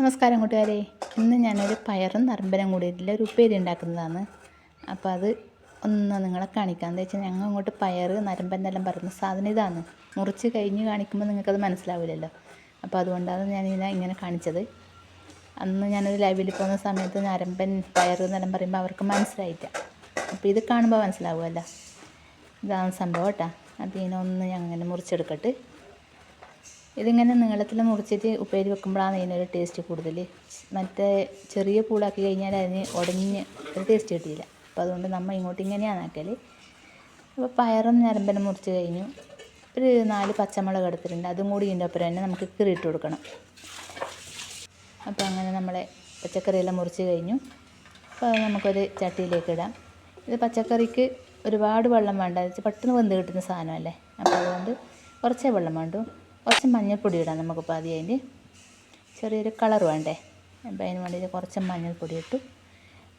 നമസ്കാരം കൂട്ടുകാരെ. ഇന്ന് ഞാനൊരു പയറും നരമ്പനും കൂടിയിട്ടുള്ള ഒരു ഉപ്പേരി ഉണ്ടാക്കുന്നതാണ്. അപ്പോൾ അത് ഒന്ന് നിങ്ങളെ കാണിക്കാം. എന്താ വെച്ചാൽ ഞങ്ങൾ അങ്ങോട്ട് പയർ നരമ്പെന്നെല്ലാം പറയുന്ന സാധനം ഇതാണ്. മുറിച്ച് കഴിഞ്ഞ് കാണിക്കുമ്പോൾ നിങ്ങൾക്കത് മനസ്സിലാവില്ലല്ലോ. അപ്പോൾ അതുകൊണ്ടാണ് ഞാനിതിനെ ഇങ്ങനെ കാണിച്ചത്. അന്ന് ഞാനൊരു ലൈവിൽ പോകുന്ന സമയത്ത് നരമ്പൻ പയർ എന്നെല്ലാം പറയുമ്പോൾ അവർക്ക് മനസ്സിലായില്ല. അപ്പോൾ ഇത് കാണുമ്പോൾ മനസ്സിലാവുമല്ലോ. ഇതാണ് സംഭവം കേട്ടോ. അപ്പോൾ ഇതിനൊന്ന് ഞാൻ അങ്ങനെ മുറിച്ചെടുക്കട്ടെ. ഇതിങ്ങനെ നീളത്തിൽ മുറിച്ചിട്ട് ഉപ്പേരി വെക്കുമ്പോഴാണ് ഇതിനൊരു ടേസ്റ്റ് കൂടുതൽ. മറ്റേ ചെറിയ പൂളാക്കി കഴിഞ്ഞാൽ അതിന് ഉടഞ്ഞ് ഒരു ടേസ്റ്റ് കിട്ടിയില്ല. അപ്പോൾ അതുകൊണ്ട് നമ്മൾ ഇങ്ങോട്ട് ഇങ്ങനെയാണ് ആക്കൽ. അപ്പോൾ പയറും ഞരമ്പനും മുറിച്ച് കഴിഞ്ഞു. ഒരു 4 പച്ചമുളക് എടുത്തിട്ടുണ്ട്. അതും കൂടി ഇതിൻ്റെ ഒപ്പം തന്നെ നമുക്ക് കീറിയിട്ട് കൊടുക്കണം. അപ്പോൾ അങ്ങനെ നമ്മളെ പച്ചക്കറിയെല്ലാം മുറിച്ച് കഴിഞ്ഞു. അപ്പോൾ അത് നമുക്കൊരു ചട്ടിയിലേക്ക് ഇടാം. ഇത് പച്ചക്കറിക്ക് ഒരുപാട് വെള്ളം വേണ്ട, പെട്ടെന്ന് വെന്ത് കിട്ടുന്ന സാധനമല്ലേ. അപ്പോൾ അതുകൊണ്ട് കുറച്ചേ വെള്ളം വേണ്ടു. കുറച്ച് മഞ്ഞൾപ്പൊടി ഇടാം നമുക്കിപ്പോൾ ആദ്യം. അതിൻ്റെ ചെറിയൊരു കളർ വേണ്ടേ. അപ്പോൾ അതിന് വേണ്ടിയിട്ട് കുറച്ച് മഞ്ഞൾപ്പൊടി ഇട്ടു,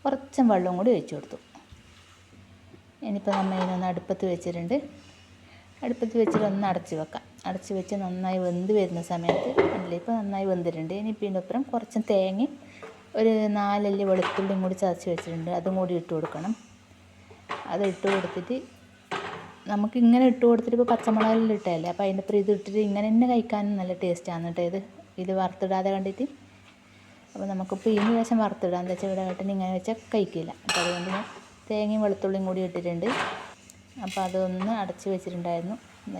കുറച്ച് വെള്ളവും കൂടി ഒഴിച്ചു കൊടുത്തു. ഇനിയിപ്പോൾ നമ്മൾ ഇതിനൊന്ന് അടുപ്പത്ത് വെച്ചിട്ടുണ്ട്. അടുപ്പത്ത് വെച്ചിട്ട് ഒന്ന് അടച്ച് വെക്കാം. അടച്ച് വെച്ച് നന്നായി വെന്ത് വരുന്ന സമയത്ത് അല്ലേ, ഇപ്പോൾ നന്നായി വെന്തിട്ടുണ്ട്. ഇനിയിപ്പോൾ ഇതിൻ്റെ ഒപ്പം കുറച്ച് തേങ്ങയും ഒരു 4 അല്ലി വെളുത്തുള്ളിയും കൂടി ചതച്ച് വെച്ചിട്ടുണ്ട്. അതും കൂടി ഇട്ട് കൊടുക്കണം. അത് ഇട്ട് കൊടുത്തിട്ട് നമുക്ക് ഇങ്ങനെ ഇട്ട് കൊടുത്തിട്ട് ഇപ്പോൾ പച്ചമുളകെല്ലാം ഇട്ടതല്ലേ, അപ്പോൾ അതിൻ്റെ ഒപ്പം ഇത് ഇട്ടിട്ട് ഇങ്ങനെ തന്നെ കഴിക്കാനും നല്ല ടേസ്റ്റാണ് കേട്ടോ. ഇത് വറുത്തിടാതെ കണ്ടിട്ട്. അപ്പോൾ നമുക്കിപ്പോൾ ഇതിന് ശേഷം വറുത്തിടാം. എന്താ വെച്ചാൽ ഇവിടെ ഏട്ടൻ ഇങ്ങനെ വെച്ചാൽ കഴിക്കില്ല. അപ്പോൾ അതുകൊണ്ട് ഞാൻ തേങ്ങയും വെളുത്തുള്ളിയും കൂടി ഇട്ടിട്ടുണ്ട്. അപ്പോൾ അതൊന്ന് അടച്ച് വെച്ചിട്ടുണ്ടായിരുന്നു.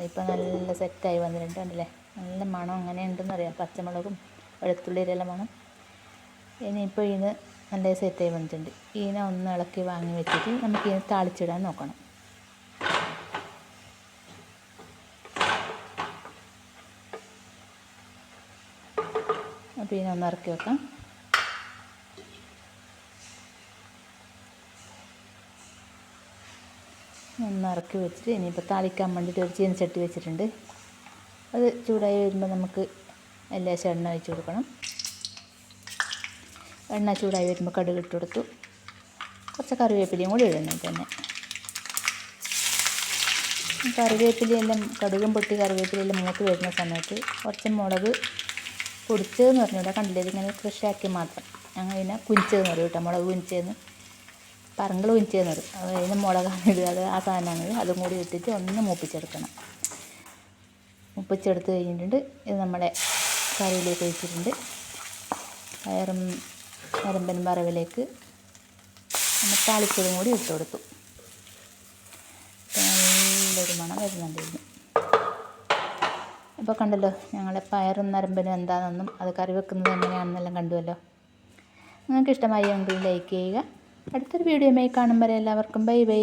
ഇപ്പോൾ നല്ല സെറ്റായി വന്നിട്ടുണ്ട് കണ്ടില്ലേ. നല്ല മണം അങ്ങനെ ഉണ്ടെന്നറിയാം, പച്ചമുളകും വെളുത്തുള്ളിയിലെല്ലാം മണം. ഇനിയിപ്പോൾ ഇതിന് നല്ല സെറ്റായി വന്നിട്ടുണ്ട്. ഇതിനെ ഒന്ന് ഇളക്കി വാങ്ങി വെച്ചിട്ട് നമുക്ക് ഇതിന് താളിച്ചിടാൻ നോക്കണം. അപ്പോൾ ഇതിനൊന്ന് ഇറക്കി വെക്കാം. ഒന്ന് ഇറക്കി വെച്ചിട്ട് ഇനിയിപ്പോൾ താളിക്കാൻ വേണ്ടിയിട്ട് ഒരു ചീനച്ചട്ടി വെച്ചിട്ടുണ്ട്. അത് ചൂടായി വരുമ്പോൾ നമുക്ക് ലേശം എണ്ണ ഒഴിച്ച് കൊടുക്കണം. എണ്ണ ചൂടായി വരുമ്പോൾ കടുക് ഇട്ട് കൊടുത്തു. കുറച്ച് കറിവേപ്പിലയും കൂടി ഇടണം തന്നെ. കറിവേപ്പിലയെല്ലാം കടുകും പൊട്ടി കറിവേപ്പിലയെല്ലാം മൂത്ത് വരുന്ന സമയത്ത് കുറച്ച് മുളക് പൊടിച്ചതെന്ന് പറഞ്ഞില്ല, കണ്ടില്ലേ, ഇതിങ്ങനെ ഫ്രഷാക്കി മാത്രം. ഞങ്ങൾ ഇതിനെ കുഞ്ചതെന്ന് പറയും കേട്ടോ. മുളക് കുഞ്ചതെന്ന്, പറങ്കൾ കുഞ്ചതെന്ന് പറയും. അതിന് മുളകാണ് ഇടുക, അത് ആ സാധനമാണ്. അതും കൂടി ഇട്ടിട്ട് ഒന്ന് മൂപ്പിച്ചെടുക്കണം. മൂപ്പിച്ചെടുത്ത് കഴിഞ്ഞിട്ടുണ്ട്. ഇത് നമ്മളെ കറിയിലേക്ക് ഒഴിച്ചിട്ടുണ്ട്. പയറും നരമ്പനും വറവിലേക്ക് നമ്മൾ താളിച്ചതും കൂടി ഇട്ട് കൊടുത്തു. നല്ലൊരു മണം വരുന്നുണ്ട് ഇതിന്. ഇപ്പോൾ കണ്ടല്ലോ ഞങ്ങളെ പയറും നരമ്പനും എന്താണെന്നും അത് കറി വെക്കുന്നത് എങ്ങനെയാണെന്നെല്ലാം കണ്ടുവല്ലോ. നിങ്ങൾക്ക് ഇഷ്ടമായി എങ്കിൽ ലൈക്ക് ചെയ്യുക. അടുത്തൊരു വീഡിയോയുമായി കാണും വരെ എല്ലാവർക്കും ബൈ ബൈ.